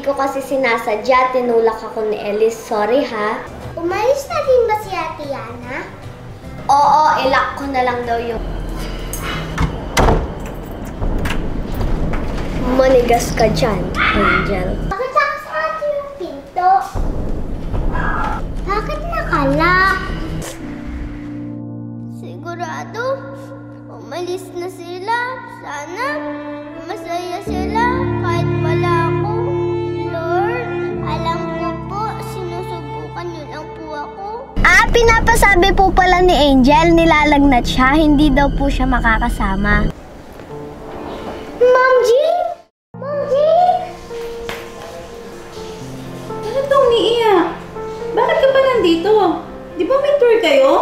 Hindi ko kasi sinasadya. Tinulak ako ni Ellis. Sorry ha. Umalis na din ba si Ate Yana? Oo, ilak ko na lang daw yung... Manigas ka dyan, Angel. Bakit nakasarado yung pinto? Bakit nakalock? Sigurado, umalis na sila. Sana masaya sila kahit wala ako. Lord, alam ko po, sinusubukan niyo lang po ako. Pinapasabi po pala ni Angel, nilalagnat siya, hindi daw po siya makakasama. Ma'am Jean! Ma'am Jean! Ano tong niiyak? Bakit ka pa nandito? Di ba may tour kayo?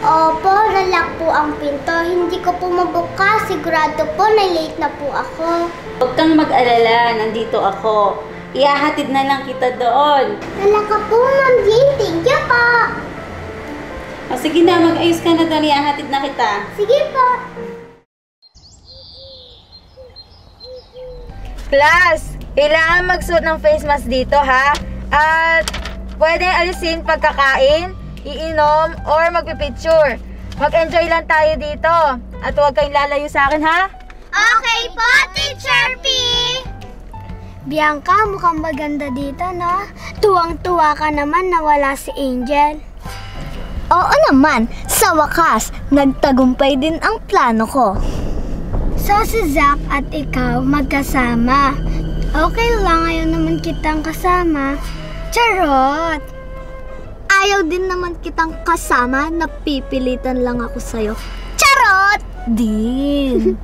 Opo, nalock po ang pinto. Hindi ko po mabukas. Sigurado po na late na po ako. Huwag kang mag-alala, nandito ako. Ihahatid na lang kita doon. Nalock ka po, Ma'am Jean. Thank you po. O sige na, mag-ayos ka na doon. Ihahatid na kita. Sige po. Class, kailangan magsuot ng face mask dito ha. At pwede alisin pagkakain, iinom, or magpipicture. Mag-enjoy lang tayo dito. At huwag kayong lalayo sa akin ha. Okay po, Teacher P! Bianca, mukhang maganda dito, no? Tuwang-tuwa ka naman na wala si Angel. Oo naman, sa wakas, nagtagumpay din ang plano ko. So, si Zach at ikaw magkasama. Okay lang, ayaw naman kitang kasama. Charot! Ayaw din naman kitang kasama, napipilitan lang ako sa'yo. Charot! Din!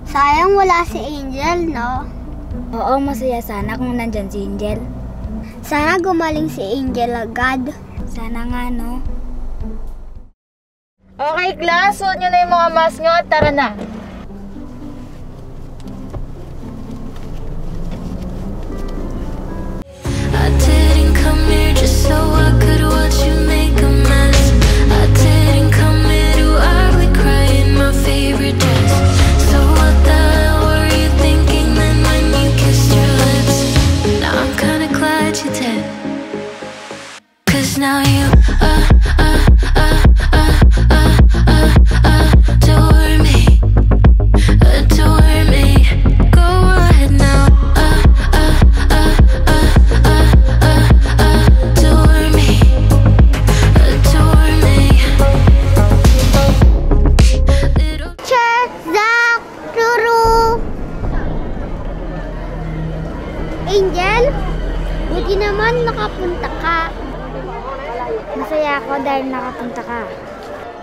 Sayang wala si Angel, no? Oo, masaya sana kung nandyan si Angel. Sana gumaling si Angel agad. Sana nga, no? Okay class, suot nyo na yung mga mask nyo at tara na. I didn't come here just so I could watch you make a mess. I didn't come here to ugly cry in my favorite dress. So what the hell were you thinking then when you kissed your lips? Now I'm kinda glad you did. 'Cause now you adore me, adore me. Go ahead now, adore me, adore me. Little Che, Zach, Ruru. Angel, buti naman nakapunta ka. Masaya ako dahil nakapunta ka.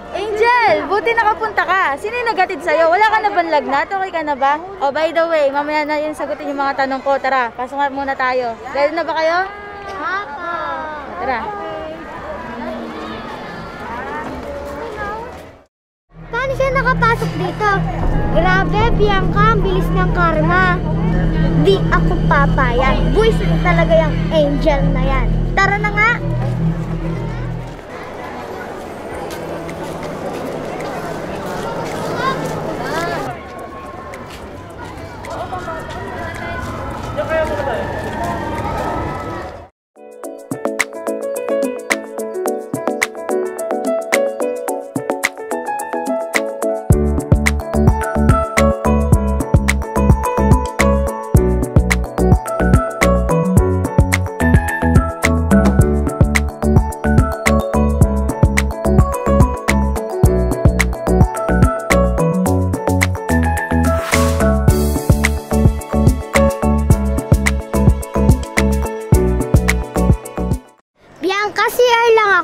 Angel, buti nakapunta ka. Sino yung nagatid sa'yo? Wala ka na ba lagnat? Okay ka na ba? Oh, by the way, mamaya na yun sagutin yung mga tanong ko. Tara, pasok nga muna tayo. Ready na ba kayo? Papa. Tara. Paano siya nakapasok dito? Grabe, Bianca, ang bilis ng karma. Di ako papayag. Buisit talaga yung Angel na yan. Tara na nga.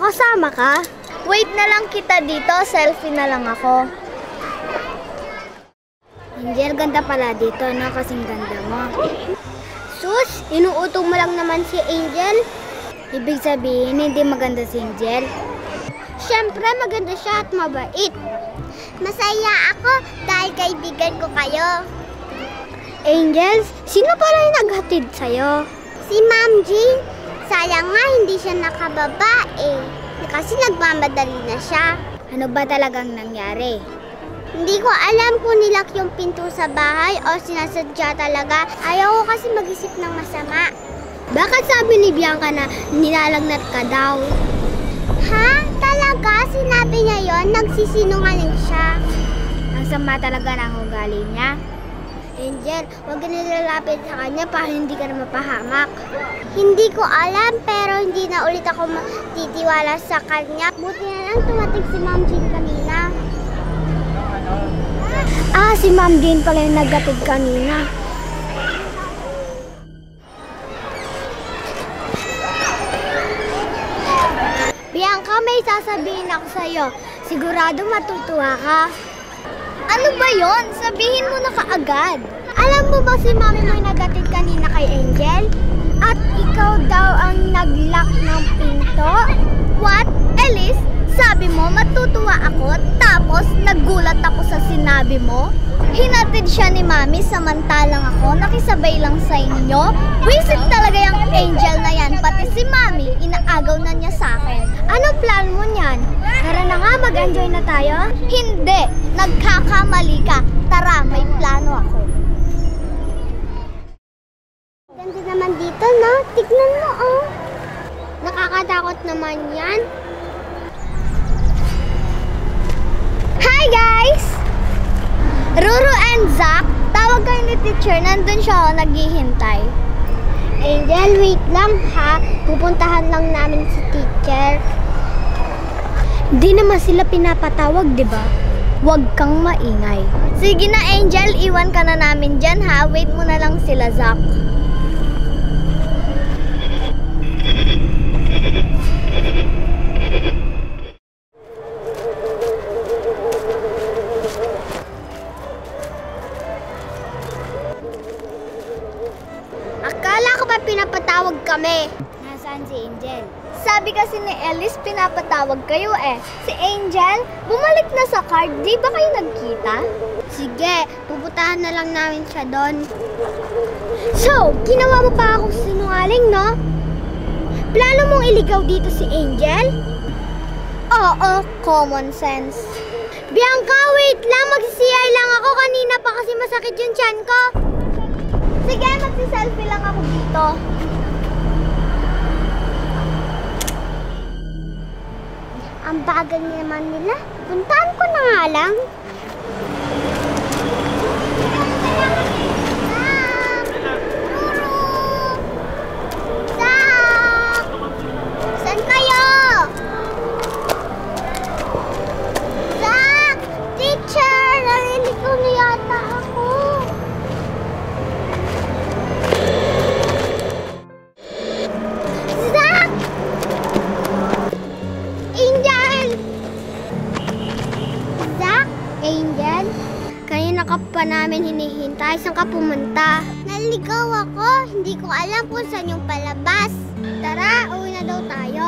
Kasama ka? Wait na lang kita dito, selfie na lang ako. Angel, ganda pala dito, no? Kasing ganda mo. Sus, inuutong mo lang naman si Angel. Ibig sabihin, hindi maganda si Angel. Siyempre, maganda siya at mabait. Masaya ako dahil kaibigan ko kayo. Angels, sino pala yung naghatid sa'yo? Si Ma'am Jean. Sayang nga, hindi siya nakababae. Kasi nagmamadali na siya. Ano ba talagang nangyari? Hindi ko alam kung nilak yung pinto sa bahay o sinasadya talaga. Ayaw ko kasi mag-isip ng masama. Bakit sabi ni Bianca na nilalagnat ka daw? Ha? Talaga? Sinabi niya yon? Nagsisinungaling siya. Ang sama talaga ng ugali niya. Angel, huwag ka nilalapit sa kanya para hindi ka na mapahamak. Hindi ko alam pero hindi na ulit ako matitiwala sa kanya. Buti na lang tumating si Ma'am Jean kanina. Si Ma'am Jean pala yung naggatid kanina. Bianca, may sasabihin ako sa'yo. Sigurado matutuwa ka. Ano ba yon? Sabihin mo na kaagad. Alam mo ba si Mami mo yung nagatid kanina kay Angel? At ikaw daw ang nag-lock ng pinto? What? Elise, sabi mo matutuwa ako tapos nagulat ako sa sinabi mo? Hinatid siya ni Mami samantalang ako nakisabay lang sa inyo? Wisit talaga yung Angel na yan, pati si Mami inaagaw na niya sa akin. Ano plan mo niyan? Tara na nga, mag-enjoy na tayo? Hindi! Nagkakamali ka. Tara, may plano ako. Ganda naman dito, no? Tignan mo, oh. Nakakatakot naman yan. Hi, guys! Ruru and Zach, tawag kayo ni teacher. Nandun siya, oh, naghihintay. Angel, wait lang, ha? Pupuntahan lang namin si teacher. Di naman sila pinapatawag, di ba? Huwag kang maingay. Sige na, Angel. Iwan ka na namin dyan, ha? Wait mo na lang sila, Zach. Akala ko ba pinapatawag kami? Nasaan si Angel? Sabi kasi ni Elise, pinapatawag kayo eh. Si Angel, bumalik na sa card. Di ba kayo nagkita? Sige, pupuntahan na lang namin siya doon. So, ginawa mo pa akong sinungaling, no? Plano mong iligaw dito si Angel? Oo, common sense. Bianca, wait lang. Mag-CI lang ako. Kanina pa kasi masakit yung tiyan ko. Sige, magsi-selfie lang ako dito. Ang bagal naman nila. Puntahan ko na nga lang. Zach! Ruru! Zach! Saan kayo? Zach! Teacher! Naliligaw na yata ako. Zach! Angel! Zach? Angel? Kanina ka pa namin hinihintay. Saan ka pumunta? Naligaw ako. Hindi ko alam kung saan yung palabas. Tara, uwi na daw tayo.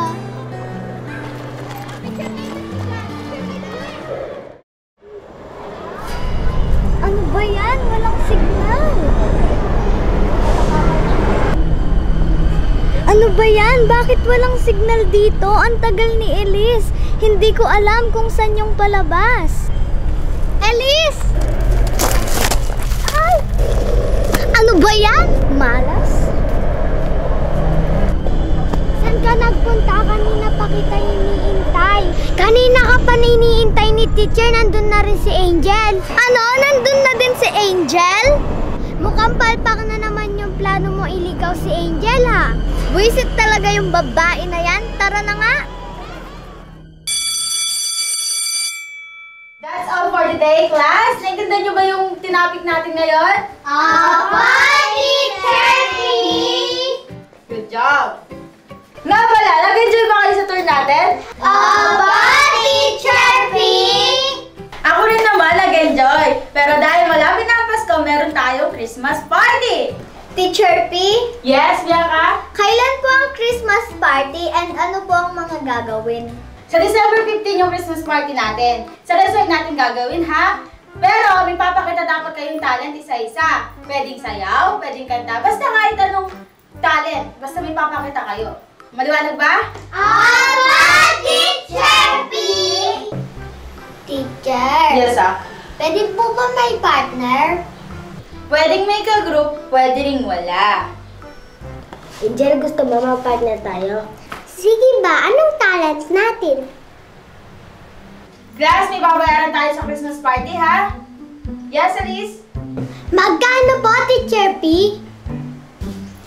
Ano ba yan? Walang signal. Ano ba yan? Bakit walang signal dito? Ang tagal ni Elise. Hindi ko alam kung saan yung palabas. Elise! Ay! Ano ba yan? Malas? Saan ka nagpunta? Kanina pa kita hinihintay. Kanina ka pa hinihintay ni teacher. Nandun na rin si Angel. Ano? Nandun na din si Angel? Mukhang palpak na naman yung plano mo iligaw si Angel, ha? Buisit talaga yung babae na yan. Tara na nga. That's all for today, class. Naintindihan nyo ba yung tinapik natin ngayon? Opo, Teacher P! Good job! Nga pala, nag-enjoy ba kayo sa tour natin? Opo, Teacher P! Ako rin naman nag-enjoy. Pero dahil malapit na ang Pasko, meron tayong Christmas party! Teacher P, Yes, Bianca? kailan po ang Christmas party and ano po ang mga gagawin? Sa December 15 yung Christmas party natin. Sa resort natin gagawin, ha? Pero may papakita dapat kayong talent isa-isa. Pwedeng sayaw, pwedeng kanta. Basta kahit anong talent. Basta may papakita kayo. Maliwanag ba? Opo, Teacher P! Teacher, Yes, ah. Pwede po ba may partner? Pwedeng may ka-group, pwede ring wala. Angel, gusto mo mag-partner tayo? Sige ba? Anong talent natin? Glass, may babayaran tayo sa Christmas party, ha? Yes, Alice? Magkano po, Teacher P?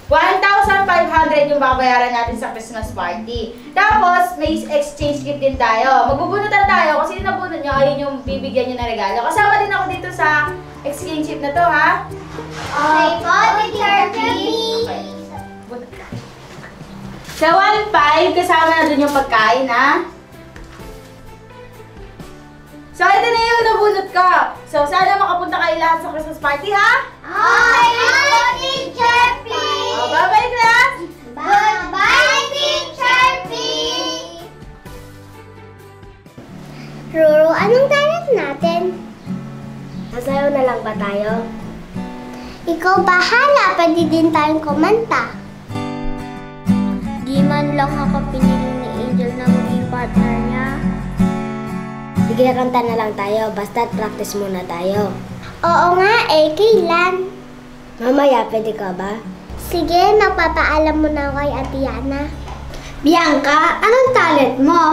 1,500 yung babayaran natin sa Christmas party. Tapos, may exchange gift din tayo. Magbubunutan tayo. Kung sino nabunot nyo, ayun yung bibigyan nyo na regalo. Kasama din ako dito sa exchange gift na to, ha? Okay po, Teacher P. Okay. Bunot ka. Sa 1,500, kasama na dun yung pagkain, ha? So, ito na yung nabunot ko. So, sana makapunta kayo lahat sa Christmas party, ha? Okay po, Teacher P. Oh, bye-bye, class! Goodbye, Teacher P. Ruru, anong talent natin? Masayaw na lang ba tayo? Ikaw bahala, pwede din tayong kumanta. Di man lang ako pinili ni Angel na maging partner niya. Sige, kanta na lang tayo, basta practice muna tayo. Oo nga eh, kailan? Mamaya, pwede ka ba? Sige, magpapaalam mo na kay Ate Yana. Bianca, anong talent mo?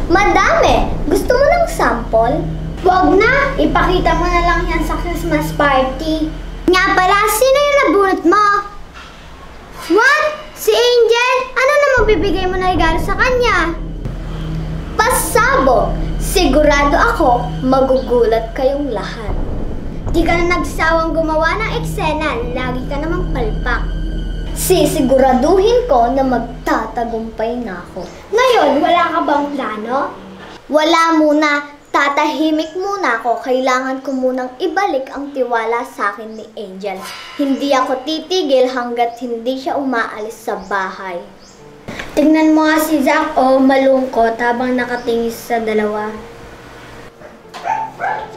Madami! Gusto mo ng sample? Wag na! Ipakita mo na lang yan sa Christmas party. Nga pala, sino yung nabunot mo? What? Si Angel? Ano na magbibigay mo na regalo sa kanya? Pasabog! Sigurado ako, magugulat kayong lahat. Di ka na nagsawang gumawa ng eksena, lagi ka namang palpak. Sisiguraduhin ko na magtatagumpay na ako. Ngayon, wala ka bang plano? Wala muna. Tatahimik muna ako. Kailangan ko munang ibalik ang tiwala sa akin ni Angel. Hindi ako titigil hanggat hindi siya umaalis sa bahay. Tingnan mo nga si Zach, malungkot habang nakatingin sa dalawa.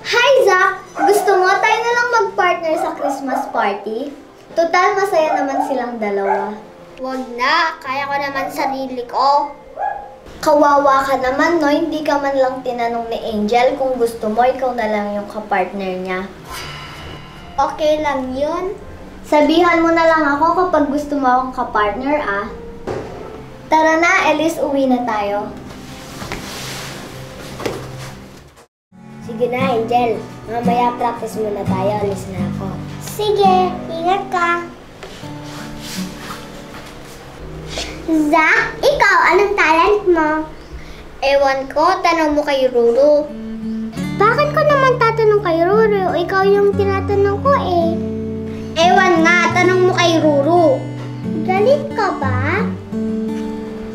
Hi Zach! Gusto mo tayo na lang mag-partner sa Christmas party? Total, masaya naman silang dalawa. Wag na, kaya ko naman sarili ko. Kawawa ka naman, no? Hindi ka man lang tinanong ni Angel kung gusto mo, ikaw na lang yung kapartner niya. Okay lang yun. Sabihan mo na lang ako kapag gusto mo akong kapartner, ah. Tara na, Elise, uwi na tayo. Sige na, Angel. Mamaya practice muna tayo. Alis na ako. Sige, ingat ka. Zach, ikaw, anong talent mo? Ewan ko, tanong mo kay Ruru. Bakit ko naman tatanong kay Ruru? Ikaw yung tinatanong ko eh. Ewan nga, tanong mo kay Ruru. Galit ka ba?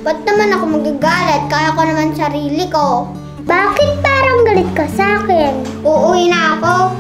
Ba't naman ako magagalit? Kaya ko naman sarili ko. Bakit parang galit ka sa akin? Uuwi na ako.